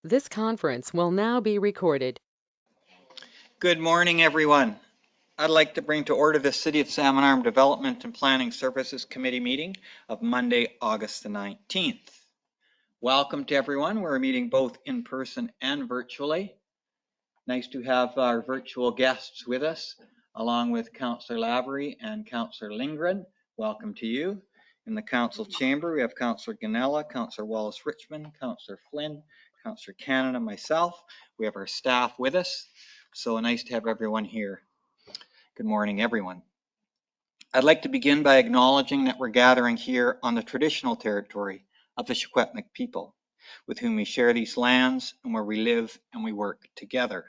This conference will now be recorded. Good morning, everyone. I'd like to bring to order the City of Salmon Arm Development and Planning Services Committee meeting of Monday, August the 19th. Welcome to everyone. We're meeting both in person and virtually. Nice to have our virtual guests with us, along with Councillor Lavery and Councillor Lindgren. Welcome to you. In the council chamber, we have Councillor Ganella, Councillor Wallace-Richmond, Councillor Flynn, Councillor Cannon, and myself. We have our staff with us. So nice to have everyone here. Good morning, everyone. I'd like to begin by acknowledging that we're gathering here on the traditional territory of the Secwepemc people, with whom we share these lands and where we live and we work together.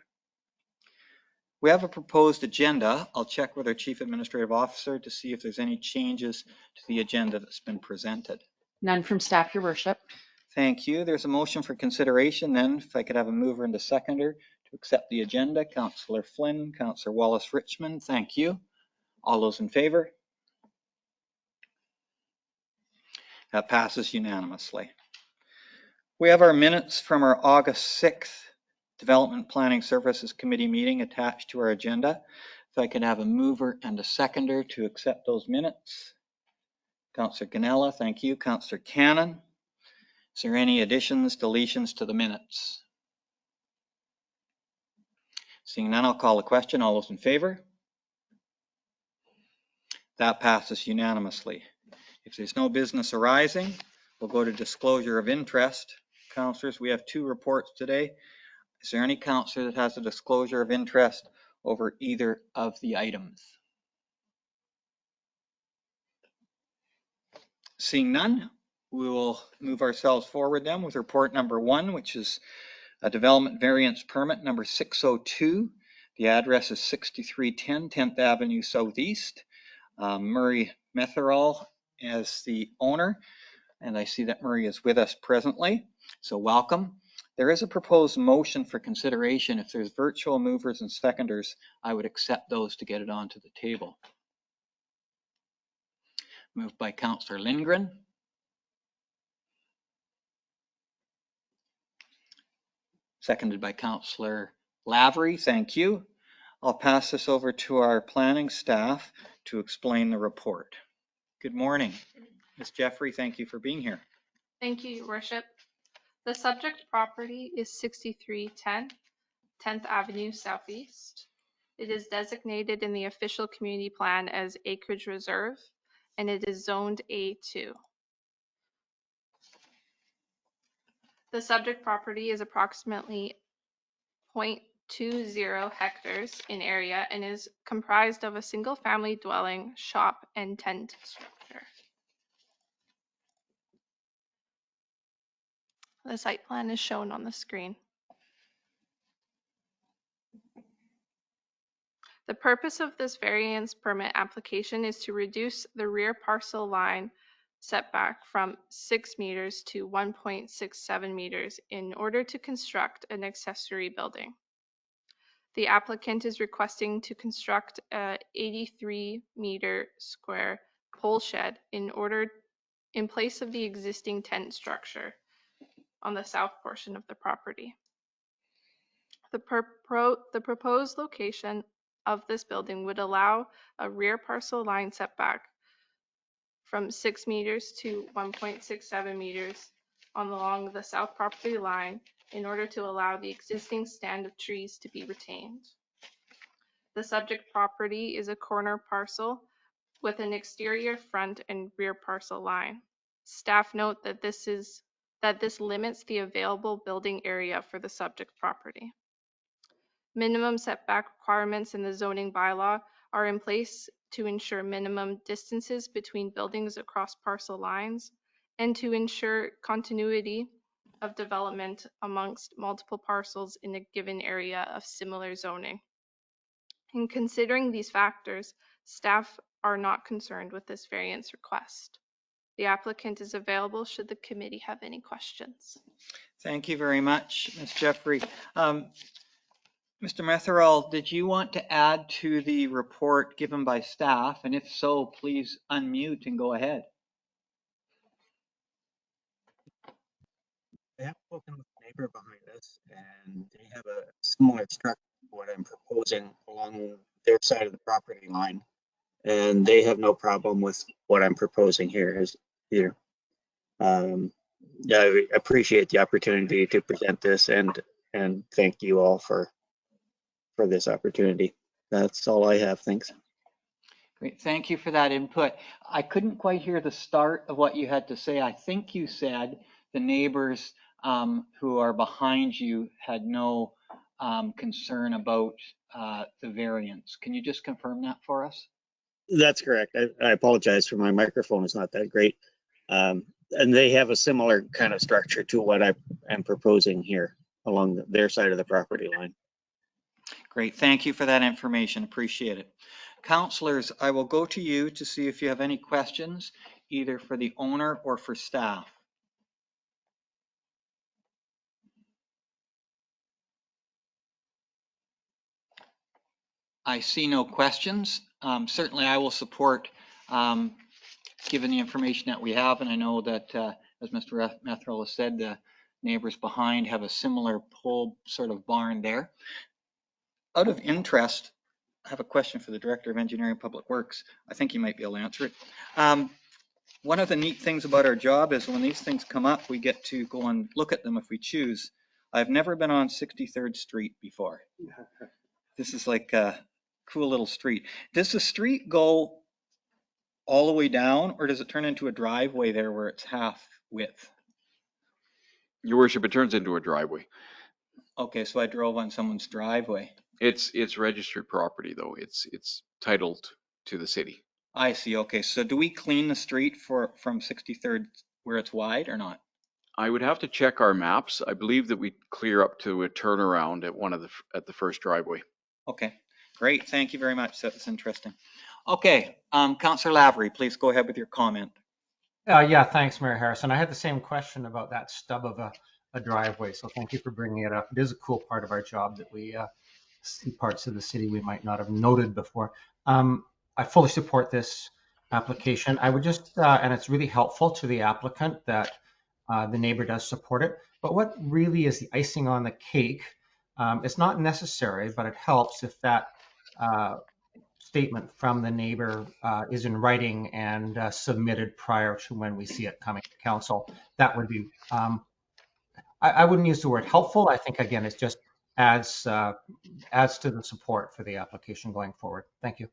We have a proposed agenda. I'll check with our Chief Administrative Officer to see if there's any changes to the agenda that's been presented. None from staff, Your Worship. Thank you. There's a motion for consideration then. If I could have a mover and a seconder to accept the agenda. Councillor Flynn, Councillor Wallace-Richmond, thank you. All those in favor? That passes unanimously. We have our minutes from our August 6th Development Planning Services Committee meeting attached to our agenda. If I could have a mover and a seconder to accept those minutes. Councillor Ganella, thank you. Councillor Cannon, is there any additions, deletions to the minutes? Seeing none, I'll call the question. All those in favor? That passes unanimously. If there's no business arising, we'll go to disclosure of interest. Councillors, we have two reports today. Is there any councillor that has a disclosure of interest over either of the items? Seeing none, we will move ourselves forward then with report number 1, which is a development variance permit number 602. The address is 6310 10th Avenue Southeast. Murray Metherall as the owner, and I see that Murray is with us presently, so welcome. There is a proposed motion for consideration. If there's virtual movers and seconders, I would accept those to get it onto the table. Moved by Councillor Lindgren. Seconded by Councillor Lavery, thank you. I'll pass this over to our planning staff to explain the report. Good morning. Ms. Jeffrey, thank you for being here. Thank you, Your Worship. The subject property is 6310 10th Avenue Southeast. It is designated in the official community plan as acreage reserve, and it is zoned A2. The subject property is approximately 0.20 hectares in area and is comprised of a single-family dwelling, shop, and tent structure. The site plan is shown on the screen. The purpose of this variance permit application is to reduce the rear parcel line setback from 6 meters to 1.67 meters in order to construct an accessory building. The applicant is requesting to construct a 83-meter square pole shed in place of the existing tent structure on the south portion of the property. The proposed location of this building would allow a rear parcel line setback from 6 meters to 1.67 meters along the south property line in order to allow the existing stand of trees to be retained. The subject property is a corner parcel with an exterior front and rear parcel line. Staff note that this limits the available building area for the subject property. Minimum setback requirements in the zoning bylaw are in place to ensure minimum distances between buildings across parcel lines and to ensure continuity of development amongst multiple parcels in a given area of similar zoning. In considering these factors, staff are not concerned with this variance request. The applicant is available should the committee have any questions. Thank you very much, Ms. Jeffrey. Mr. Metherall, did you want to add to the report given by staff? And if so, please unmute and go ahead. I have spoken with the neighbor behind us, and they have a similar structure to what I'm proposing along their side of the property line, and they have no problem with what I'm proposing here. Yeah, I appreciate the opportunity to present this, and thank you all for this opportunity. That's all I have. Thanks. Great, thank you for that input. I couldn't quite hear the start of what you had to say. I think you said the neighbors who are behind you had no concern about the variance. Can you just confirm that for us? That's correct. I apologize for my microphone. It's not that great. And they have a similar kind of structure to what I am proposing here along their side of the property line. Great, thank you for that information. Appreciate it. Councillors, I will go to you to see if you have any questions, either for the owner or for staff. I see no questions. Certainly I will support, given the information that we have, and I know that, as Mr. Methrell has said, the neighbors behind have a similar pole sort of barn there. Out of interest, I have a question for the Director of Engineering and Public Works. I think you might be able to answer it. One of the neat things about our job is when these things come up, we get to go and look at them if we choose. I've never been on 63rd Street before. This is like a cool little street. Does the street go all the way down, or does it turn into a driveway there where it's half width? Your worship, it turns into a driveway. Okay, so I drove on someone's driveway. It's registered property though. It's titled to the city. I see. Okay, so do we clean the street from 63rd where it's wide or not? I would have to check our maps. I believe that we clear up to a turnaround at the first driveway. Okay, great. Thank you very much. That's interesting. Okay, Councillor Lavery, please go ahead with your comment. Yeah, thanks, Mayor Harrison. I had the same question about that stub of a driveway, so thank you for bringing it up. It is a cool part of our job that we see parts of the city we might not have noted before. I fully support this application. I would just, and it's really helpful to the applicant that the neighbor does support it. But what really is the icing on the cake? It's not necessary, but it helps if that statement from the neighbor is in writing and submitted prior to when we see it coming to council. That would be, I wouldn't use the word helpful. I think, again, it just adds to the support for the application going forward. Thank you.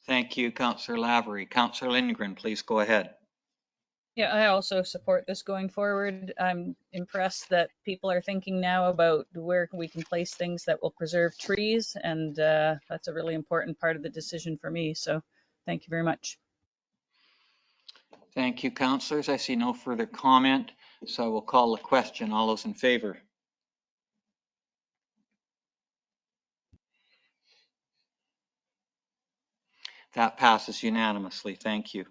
Thank you, Councillor Lavery. Councillor Lindgren, please go ahead. Yeah, I also support this going forward. I'm impressed that people are thinking now about where we can place things that will preserve trees, and that's a really important part of the decision for me. So thank you very much. Thank you, councillors. I see no further comment, so I will call the question. All those in favor? That passes unanimously. Thank you.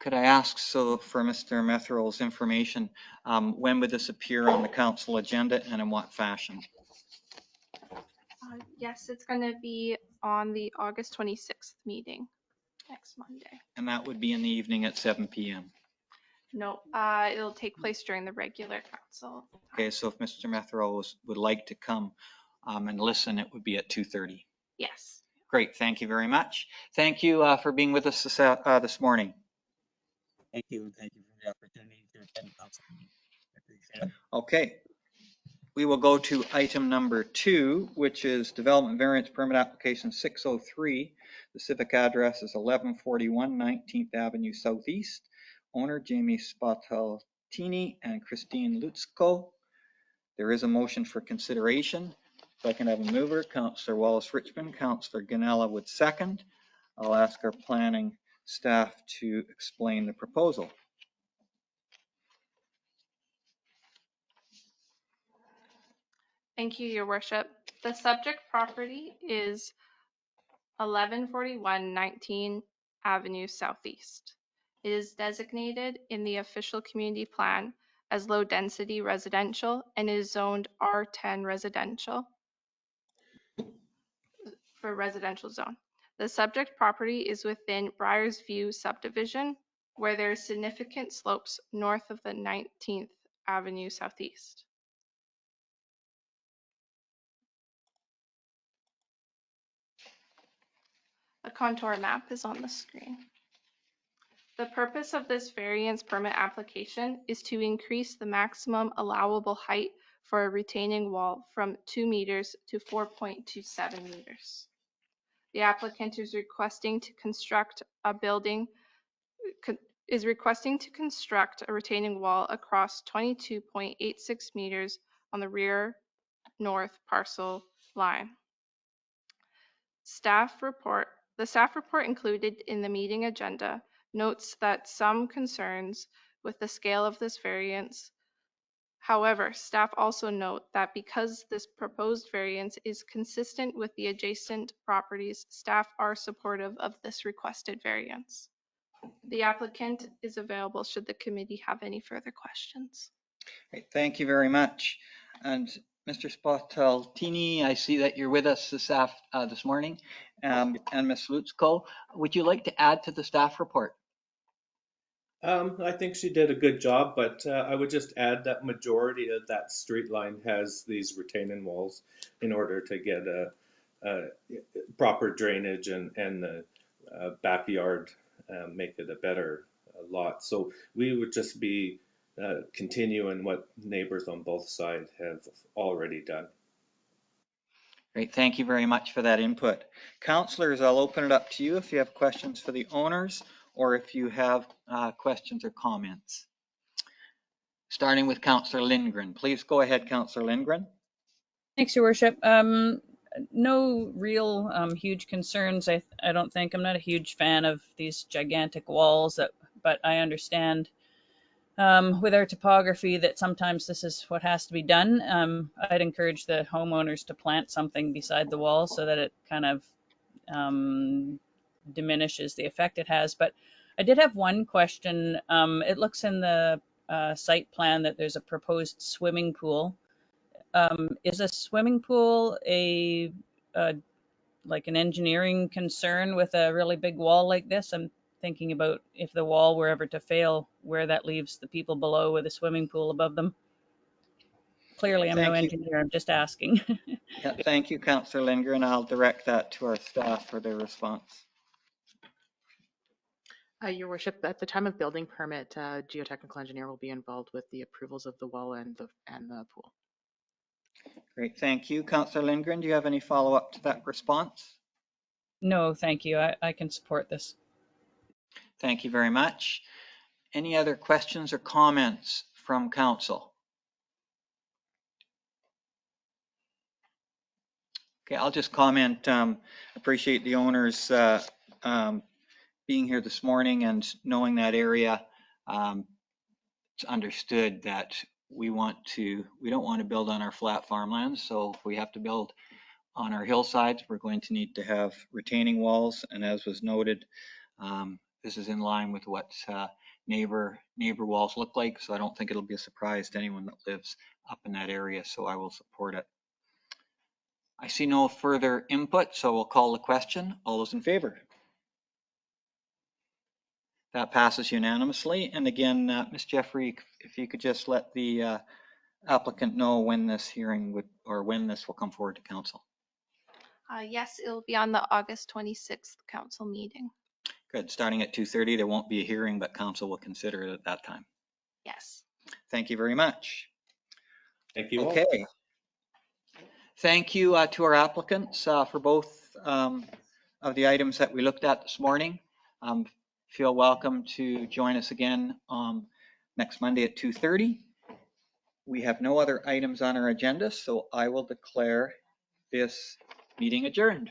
Could I ask, so for Mr. Methrell's information, when would this appear on the council agenda and in what fashion? Yes, it's going to be on the August 26th meeting next Monday. And that would be in the evening at 7 p.m. No, it'll take place during the regular council. Okay, so if Mr. Methrell would like to come and listen, it would be at 2:30. Yes. Great, thank you very much. Thank you for being with us this morning. Thank you, and thank you for the opportunity to attend council meeting. I appreciate it. Okay, we will go to item number 2, which is development variance permit application 603. The civic address is 1141 19th Avenue Southeast. Owner Jamie Spataltini and Christine Lutzko. There is a motion for consideration. If I can have a mover, Councillor Wallace Richmond, Councillor Ganella would second. I'll ask our planning staff to explain the proposal. Thank you, Your Worship. The subject property is 1141 19th Avenue Southeast. It is designated in the official community plan as low density residential and is zoned R10 residential for residential zone. The subject property is within Briars View subdivision, where there are significant slopes north of the 19th Avenue Southeast. A contour map is on the screen. The purpose of this variance permit application is to increase the maximum allowable height for a retaining wall from 2 meters to 4.27 meters. The applicant is requesting to construct a retaining wall across 22.86 meters on the rear north parcel line. The staff report included in the meeting agenda notes that some concerns with the scale of this variance. However, staff also note that because this proposed variance is consistent with the adjacent properties, staff are supportive of this requested variance. The applicant is available should the committee have any further questions. Great, thank you very much. And Mr. Spotaltini, I see that you're with us this morning, and Ms. Lutsko, would you like to add to the staff report? I think she did a good job, but I would just add that majority of that street line has these retaining walls in order to get a proper drainage and the backyard make it a better lot. So we would just be continuing what neighbors on both sides have already done. Great, thank you very much for that input. Councillors, I'll open it up to you if you have questions for the owners or if you have questions or comments. Starting with Councillor Lindgren. Please go ahead, Councillor Lindgren. Thanks, Your Worship. No real huge concerns. I don't think. I'm not a huge fan of these gigantic walls, but I understand with our topography that sometimes this is what has to be done. I'd encourage the homeowners to plant something beside the wall so that it kind of diminishes the effect it has. But I did have one question. It looks in the site plan that there's a proposed swimming pool. Is a swimming pool like an engineering concern with a really big wall like this? I'm thinking about if the wall were ever to fail, where that leaves the people below with a swimming pool above them. Clearly, I'm no engineer, I'm just asking. Yeah, thank you, Councillor Lindgren. I'll direct that to our staff for their response. Your Worship, at the time of building permit, geotechnical engineer will be involved with the approvals of the wall and the pool. Great, thank you. Councillor Lindgren, do you have any follow-up to that response? No, thank you. I can support this. Thank you very much. Any other questions or comments from council? Okay, I'll just comment. Appreciate the owners being here this morning and knowing that area. It's understood that we don't want to build on our flat farmlands. So if we have to build on our hillsides, we're going to need to have retaining walls. And as was noted, this is in line with what neighbor walls look like. So I don't think it'll be a surprise to anyone that lives up in that area. So I will support it. I see no further input, so we'll call the question. All those in favor? That passes unanimously. And again, Ms. Jeffrey, if you could just let the applicant know when this hearing when this will come forward to council. Yes, it'll be on the August 26th council meeting. Good. Starting at 2:30, there won't be a hearing, but council will consider it at that time. Yes. Thank you very much. Thank you. Okay. All. Thank you to our applicants for both of the items that we looked at this morning. Feel welcome to join us again next Monday at 2:30. We have no other items on our agenda, so I will declare this meeting adjourned.